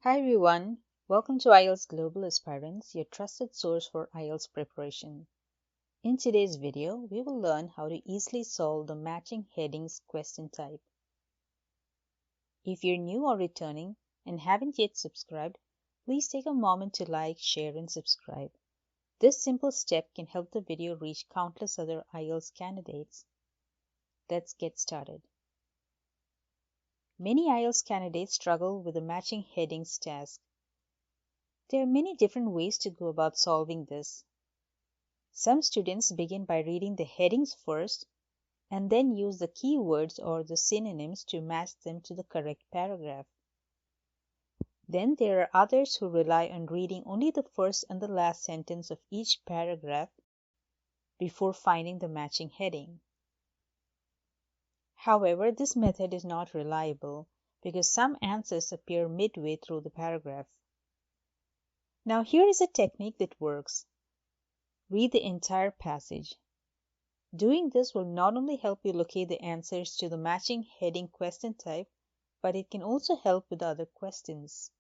Hi everyone, welcome to IELTS Global Aspirants, your trusted source for IELTS preparation. In today's video, we will learn how to easily solve the matching headings question type. If you're new or returning and haven't yet subscribed, please take a moment to like, share and subscribe. This simple step can help the video reach countless other IELTS candidates. Let's get started. Many IELTS candidates struggle with the matching headings task. There are many different ways to go about solving this. Some students begin by reading the headings first and then use the keywords or the synonyms to match them to the correct paragraph. Then there are others who rely on reading only the first and the last sentence of each paragraph before finding the matching heading. However, this method is not reliable because some answers appear midway through the paragraph. Now here is a technique that works. Read the entire passage. Doing this will not only help you locate the answers to the matching heading question type, but it can also help with other questions.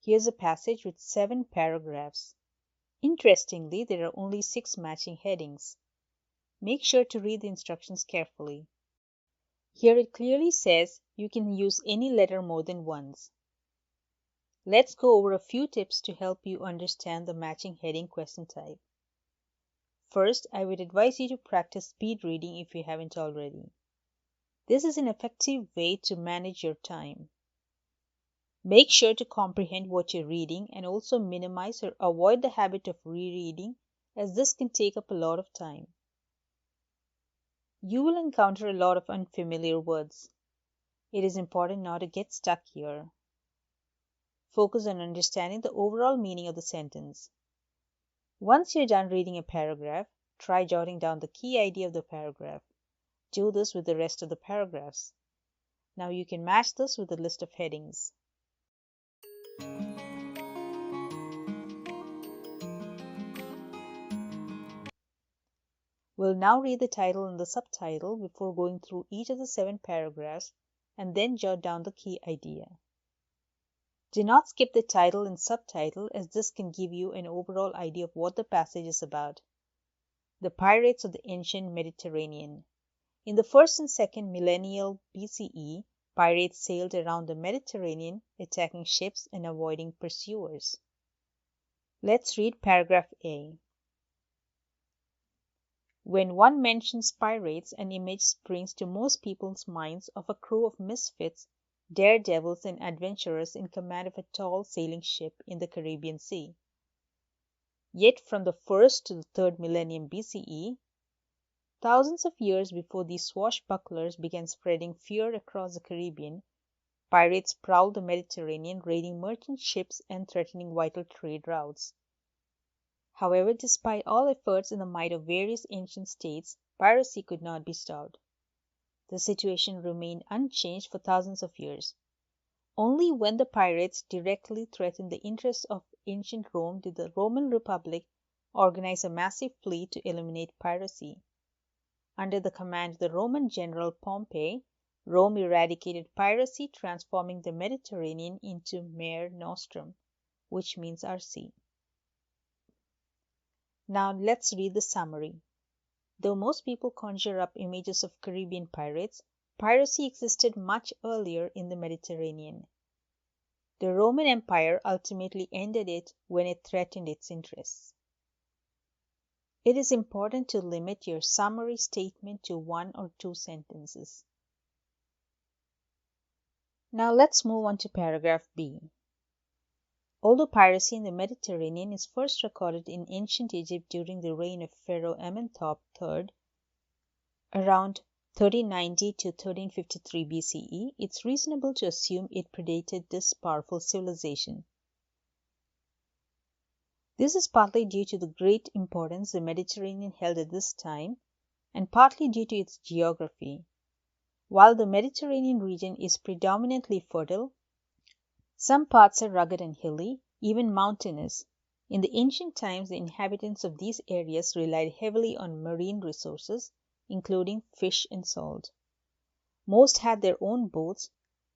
Here's a passage with 7 paragraphs. Interestingly, there are only 6 matching headings. Make sure to read the instructions carefully. Here it clearly says you can use any letter more than once. Let's go over a few tips to help you understand the matching heading question type. First, I would advise you to practice speed reading if you haven't already. This is an effective way to manage your time. Make sure to comprehend what you're reading and also minimize or avoid the habit of rereading, as this can take up a lot of time. You will encounter a lot of unfamiliar words. It is important not to get stuck here. Focus on understanding the overall meaning of the sentence. Once you're done reading a paragraph, try jotting down the key idea of the paragraph. Do this with the rest of the paragraphs. Now you can match this with a list of headings. We'll now read the title and the subtitle before going through each of the 7 paragraphs and then jot down the key idea. Do not skip the title and subtitle, as this can give you an overall idea of what the passage is about. The pirates of the ancient Mediterranean. In the 1st and 2nd millennial BCE, pirates sailed around the Mediterranean, attacking ships and avoiding pursuers. Let's read paragraph A. When one mentions pirates, an image springs to most people's minds of a crew of misfits, daredevils and adventurers in command of a tall sailing ship in the Caribbean Sea. Yet from the 1st to the 3rd millennium BCE, thousands of years before these swashbucklers began spreading fear across the Caribbean, pirates prowled the Mediterranean, raiding merchant ships and threatening vital trade routes. However, despite all efforts and the might of various ancient states, piracy could not be stopped. The situation remained unchanged for thousands of years. Only when the pirates directly threatened the interests of ancient Rome did the Roman Republic organize a massive fleet to eliminate piracy. Under the command of the Roman general Pompey, Rome eradicated piracy, transforming the Mediterranean into Mare Nostrum, which means our sea. Now let's read the summary. Though most people conjure up images of Caribbean pirates, piracy existed much earlier in the Mediterranean. The Roman Empire ultimately ended it when it threatened its interests. It is important to limit your summary statement to 1 or 2 sentences. Now let's move on to paragraph B. Although piracy in the Mediterranean is first recorded in ancient Egypt during the reign of Pharaoh Amenhotep III, around 1390 to 1353 BCE, it's reasonable to assume it predated this powerful civilization. This is partly due to the great importance the Mediterranean held at this time, and partly due to its geography. While the Mediterranean region is predominantly fertile, some parts are rugged and hilly, even mountainous. In the ancient times, the inhabitants of these areas relied heavily on marine resources, including fish and salt. Most had their own boats,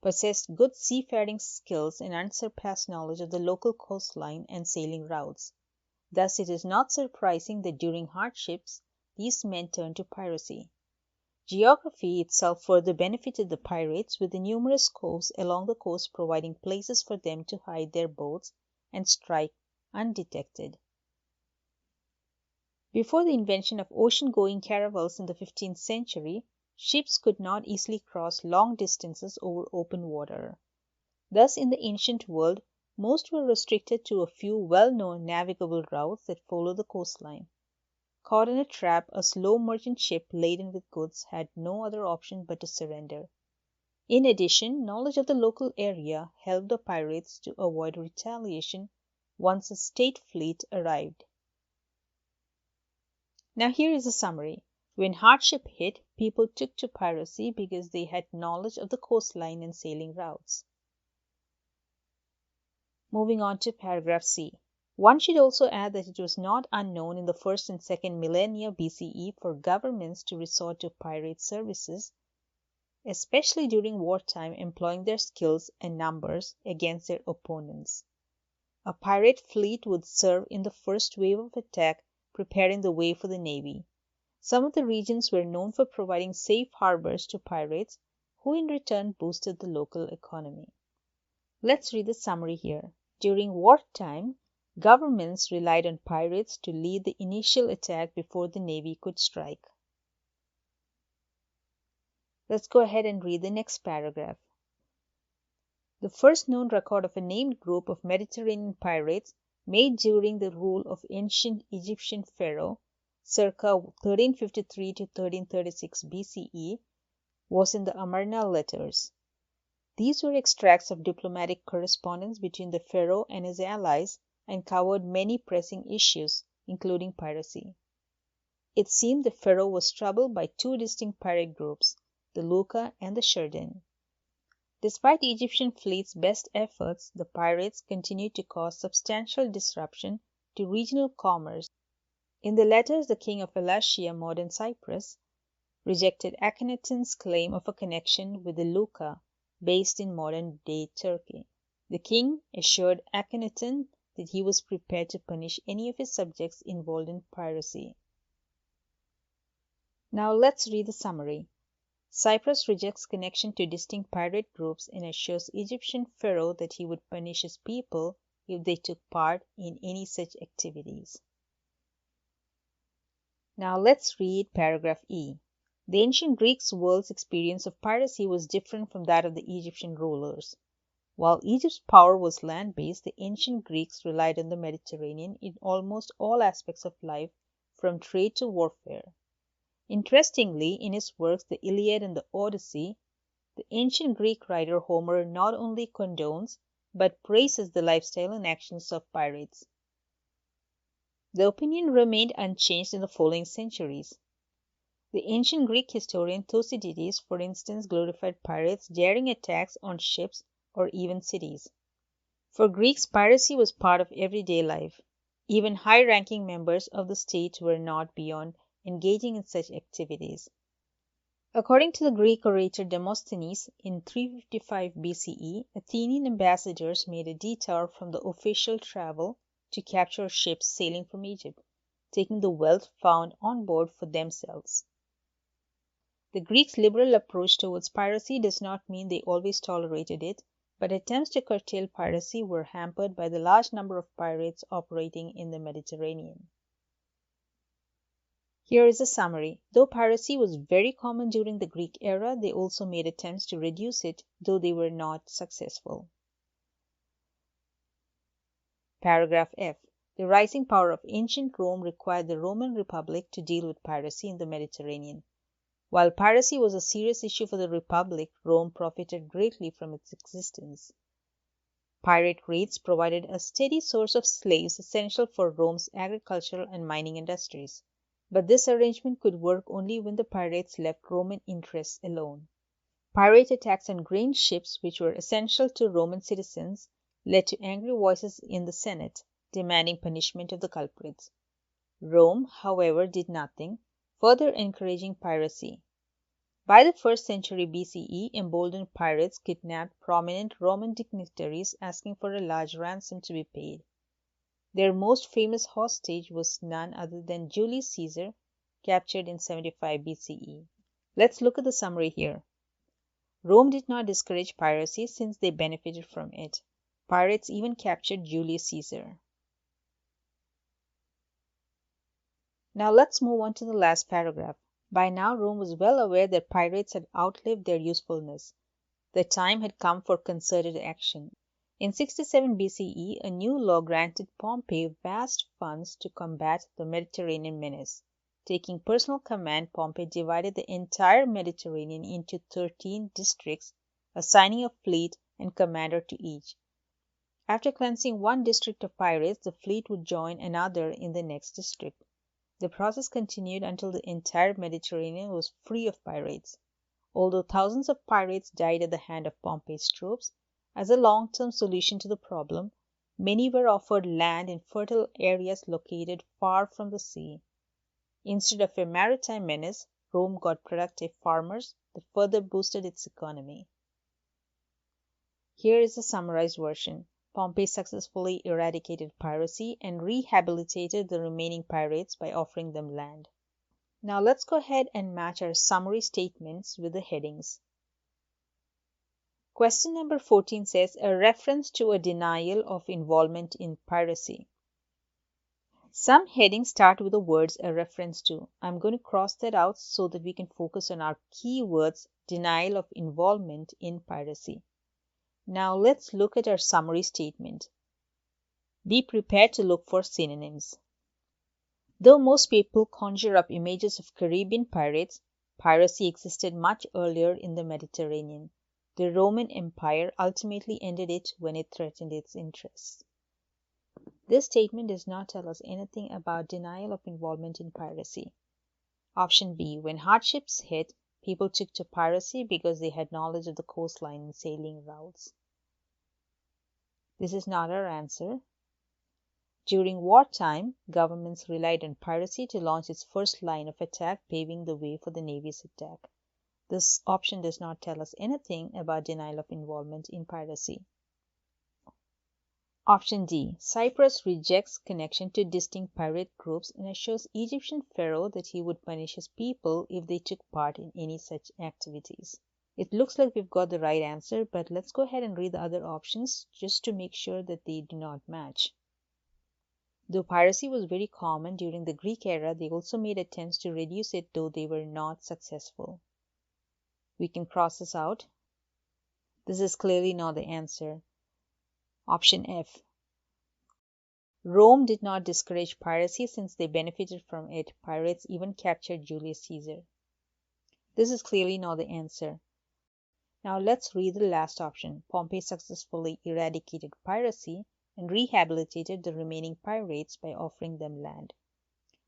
possessed good seafaring skills and unsurpassed knowledge of the local coastline and sailing routes. Thus it is not surprising that during hardships these men turned to piracy. Geography itself further benefited the pirates, with the numerous coves along the coast providing places for them to hide their boats and strike undetected. Before the invention of ocean-going caravels in the 15th century, ships could not easily cross long distances over open water. Thus, in the ancient world, most were restricted to a few well-known navigable routes that follow the coastline. Caught in a trap, a slow merchant ship laden with goods had no other option but to surrender. In addition, knowledge of the local area helped the pirates to avoid retaliation once a state fleet arrived. Now here is a summary. When hardship hit, people took to piracy because they had knowledge of the coastline and sailing routes. Moving on to paragraph C. One should also add that it was not unknown in the first and second millennia BCE for governments to resort to pirate services, especially during wartime, employing their skills and numbers against their opponents. A pirate fleet would serve in the first wave of attack, preparing the way for the navy. Some of the regions were known for providing safe harbors to pirates, who in return boosted the local economy. Let's read the summary here. During wartime, governments relied on pirates to lead the initial attack before the navy could strike. Let's go ahead and read the next paragraph. The first known record of a named group of Mediterranean pirates made during the rule of ancient Egyptian pharaoh circa 1353 to 1336 BCE was in the Amarna letters. These were extracts of diplomatic correspondence between the pharaoh and his allies and covered many pressing issues, including piracy. It seemed the pharaoh was troubled by two distinct pirate groups, the Luca and the Sheridan. Despite the Egyptian fleet's best efforts, the pirates continued to cause substantial disruption to regional commerce. In the letters, the king of Elachia, modern Cyprus, rejected Akhenaten's claim of a connection with the Luca, based in modern-day Turkey. The king assured Akhenaten that he was prepared to punish any of his subjects involved in piracy. Now let's read the summary. Cyprus rejects connection to distinct pirate groups and assures Egyptian pharaoh that he would punish his people if they took part in any such activities. Now let's read paragraph E. The ancient Greeks' world's experience of piracy was different from that of the Egyptian rulers. While Egypt's power was land-based, the ancient Greeks relied on the Mediterranean in almost all aspects of life, from trade to warfare. Interestingly, in his works The Iliad and the Odyssey, the ancient Greek writer Homer not only condones but praises the lifestyle and actions of pirates. The opinion remained unchanged in the following centuries. The ancient Greek historian Thucydides, for instance, glorified pirates' daring attacks on ships or even cities. For Greeks, piracy was part of everyday life. Even high-ranking members of the state were not beyond engaging in such activities. According to the Greek orator Demosthenes, in 355 BCE, Athenian ambassadors made a detour from the official travel to capture ships sailing from Egypt, taking the wealth found on board for themselves. The Greeks' liberal approach towards piracy does not mean they always tolerated it, but attempts to curtail piracy were hampered by the large number of pirates operating in the Mediterranean. Here is a summary. Though piracy was very common during the Greek era, they also made attempts to reduce it, though they were not successful. Paragraph F. The rising power of ancient Rome required the Roman Republic to deal with piracy in the Mediterranean. While piracy was a serious issue for the Republic, Rome profited greatly from its existence. Pirate raids provided a steady source of slaves essential for Rome's agricultural and mining industries. But this arrangement could work only when the pirates left Roman interests alone. Pirate attacks on grain ships, which were essential to Roman citizens, led to angry voices in the Senate, demanding punishment of the culprits. Rome, however, did nothing, further encouraging piracy. By the 1st century BCE, emboldened pirates kidnapped prominent Roman dignitaries, asking for a large ransom to be paid. Their most famous hostage was none other than Julius Caesar, captured in 75 BCE. Let's look at the summary here. Rome did not discourage piracy since they benefited from it. Pirates even captured Julius Caesar. Now let's move on to the last paragraph. By now, Rome was well aware that pirates had outlived their usefulness. The time had come for concerted action. In 67 BCE, a new law granted Pompey vast funds to combat the Mediterranean menace. Taking personal command, Pompey divided the entire Mediterranean into 13 districts, assigning a fleet and commander to each. After cleansing one district of pirates, the fleet would join another in the next district. The process continued until the entire Mediterranean was free of pirates. Although thousands of pirates died at the hand of Pompey's troops, as a long-term solution to the problem, many were offered land in fertile areas located far from the sea. Instead of a maritime menace, Rome got productive farmers that further boosted its economy. Here is the summarized version. Pompey successfully eradicated piracy and rehabilitated the remaining pirates by offering them land. Now let's go ahead and match our summary statements with the headings. Question number 14 says, a reference to a denial of involvement in piracy. Some headings start with the words a reference to. I'm going to cross that out so that we can focus on our key words, denial of involvement in piracy. Now let's look at our summary statement. Be prepared to look for synonyms. Though most people conjure up images of Caribbean pirates, piracy existed much earlier in the Mediterranean. The Roman Empire ultimately ended it when it threatened its interests. This statement does not tell us anything about denial of involvement in piracy. Option B. When hardships hit, people took to piracy because they had knowledge of the coastline and sailing routes. This is not our answer. During wartime, governments relied on piracy to launch its first line of attack, paving the way for the Navy's attack. This option does not tell us anything about denial of involvement in piracy. Option D. Cyprus rejects connection to distinct pirate groups and assures Egyptian pharaoh that he would punish his people if they took part in any such activities. It looks like we've got the right answer, but let's go ahead and read the other options just to make sure that they do not match. Though piracy was very common during the Greek era, they also made attempts to reduce it, though they were not successful. We can cross this out. This is clearly not the answer. Option F. Rome did not discourage piracy since they benefited from it. Pirates even captured Julius Caesar. This is clearly not the answer. Now let's read the last option. Pompey successfully eradicated piracy and rehabilitated the remaining pirates by offering them land.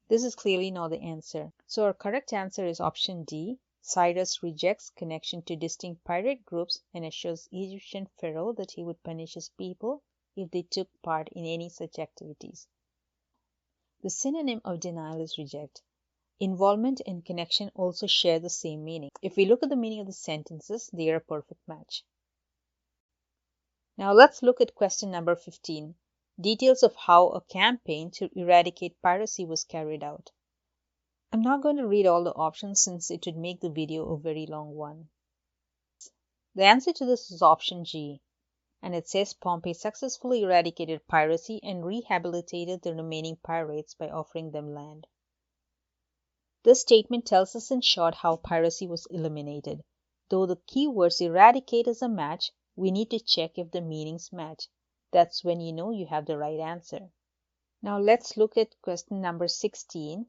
This is clearly not the answer. So our correct answer is option D. Cyrus rejects connection to distinct pirate groups and assures Egyptian pharaoh that he would punish his people if they took part in any such activities. The synonym of denial is reject. Involvement and connection also share the same meaning. If we look at the meaning of the sentences, they are a perfect match. Now let's look at question number 15. Details of how a campaign to eradicate piracy was carried out. I'm not going to read all the options since it would make the video a very long one. The answer to this is option G, and it says Pompey successfully eradicated piracy and rehabilitated the remaining pirates by offering them land. This statement tells us in short how piracy was eliminated. Though the keywords eradicate is a match, we need to check if the meanings match. That's when you know you have the right answer. Now let's look at question number 16.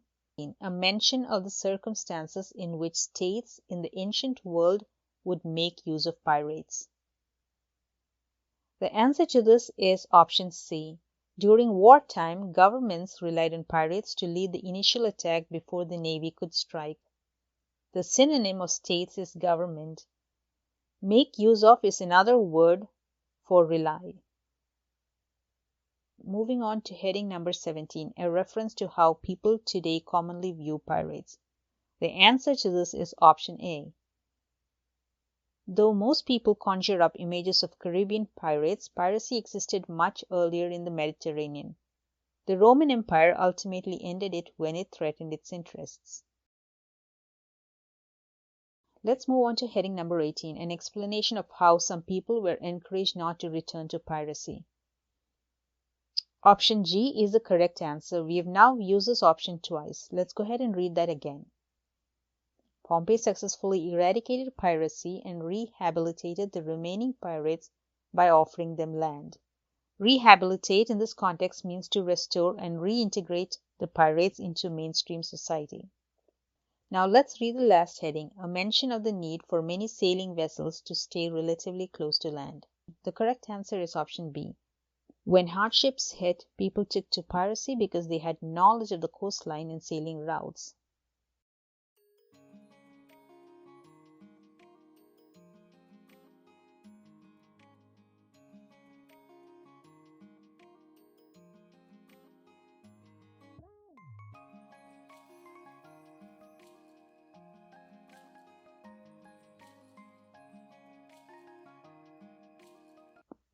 A mention of the circumstances in which states in the ancient world would make use of pirates. The answer to this is option C. During wartime, governments relied on pirates to lead the initial attack before the navy could strike. The synonym of states is government. Make use of is another word for rely. Moving on to heading number 17, a reference to how people today commonly view pirates. The answer to this is option A. Though most people conjure up images of Caribbean pirates, piracy existed much earlier in the Mediterranean. The Roman Empire ultimately ended it when it threatened its interests. Let's move on to heading number 18, an explanation of how some people were encouraged not to return to piracy. Option G is the correct answer. We have now used this option twice. Let's go ahead and read that again. Pompey successfully eradicated piracy and rehabilitated the remaining pirates by offering them land. Rehabilitate in this context means to restore and reintegrate the pirates into mainstream society. Now let's read the last heading, a mention of the need for many sailing vessels to stay relatively close to land. The correct answer is option B. When hardships hit, people took to piracy because they had knowledge of the coastline and sailing routes.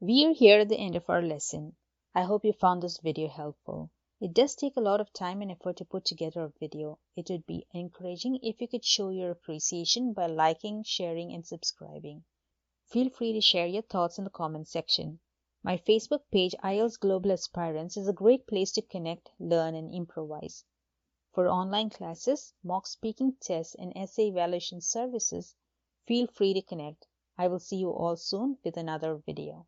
We are here at the end of our lesson. I hope you found this video helpful. It does take a lot of time and effort to put together a video. It would be encouraging if you could show your appreciation by liking, sharing, and subscribing. Feel free to share your thoughts in the comment section. My Facebook page, IELTS Global Aspirants, is a great place to connect, learn, and improvise. For online classes, mock speaking tests, and essay evaluation services, feel free to connect. I will see you all soon with another video.